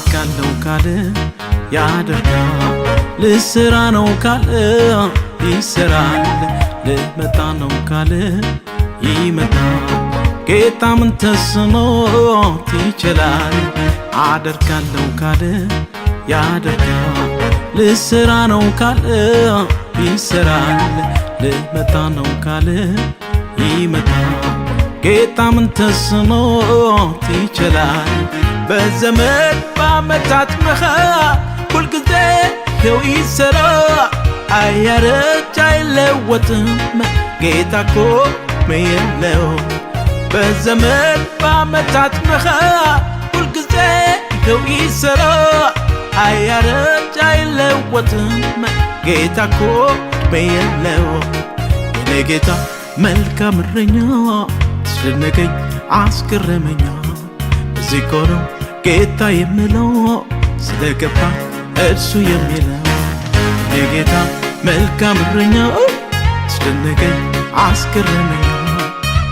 ካለው ካለ ያደርጋል ልስራ ነው ካለ ይሰራል ልመጣ ነው ካለ ይመጣል ጌታ ምን ተስኖት ይችላል አደርጋለሁ ካለ ያደርጋል ልስራ ነው ካለ ይሰራል ልመጣ ነው ካለ ይመጣል ጌታ ምን ተስኖት ይችላል በዘመን በዓመታት መሃል ሁል ጊዜ ይኸው ይሰራ አያረጅ አይለወጥም ጌታ እኮ የለው በዘመን በዓመታት መሃል ሁል ጊዜ ይኸው ይሰራ አያረጅ አይለወጥም ጌታ እኮ የለው የኔ ጌታ መልካም እረኛ አስደነቀኝ አስገረመኝ እዚህ እኮ ነው ጌታ የምለው ስለገባ እርሱ የሚለው የኔ ጌታ መልካም እረኛ አስደነቀኝ አስገረመኝ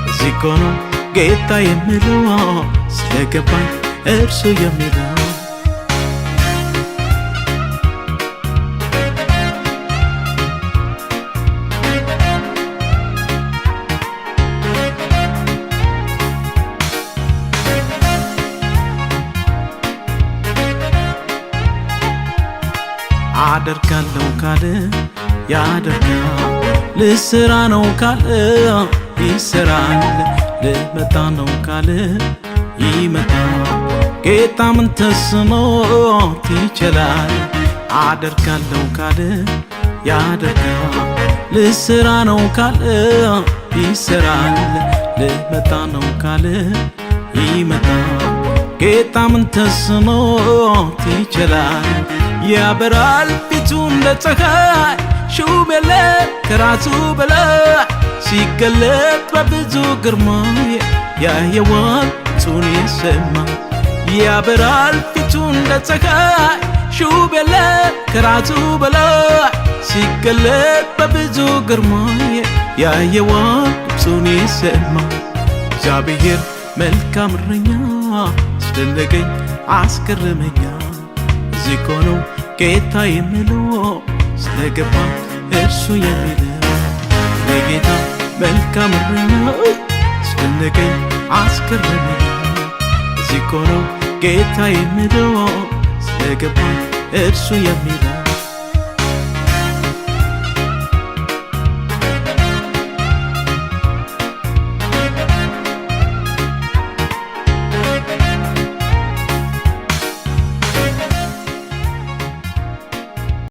እዚህ እኮ ነው ጌታ የምለው ስለገባ እርሱ የሚለው አደርጋለሁ ካለ ያደርጋል ልስራ ነው ካለ ይሰራል ልመጣ ነው ካለ ይመጣል ጌታ ምን ተስኖት ይችላል አደርጋለሁ ካለ ያደርጋል ልስራ ነው ካለ ይሰራል ልመጣ ነው ካለ ይመጣል ጌታ ምን ተስኖት ይችላል ያበራል ፊቱ እንደ ፀሐይ ሹም የለም ከራሱ በላይ ሲገለጥ በብዙ ግርማ ያየዋል እርሱን የሰማ ያበራል ፊቱ እንደ ፀሐይ ሹም የለም ከራሱ በላይ ሲገለጥ በብዙ ግርማ ያየዋል እርሱን የሰማ እግዚአብሔር መልካም እረኛ አስደነቀኝ አስገረመኝ እዚህ እኮ ነው ጌታ የምለው ስለገባ እርሱ የሚለው ለጌታ መልካም እረኛ አስደነቀኝ አስገረመኝ እዚህ እኮ ነው ጌታ የምለው ስለገባ እርሱ የሚለው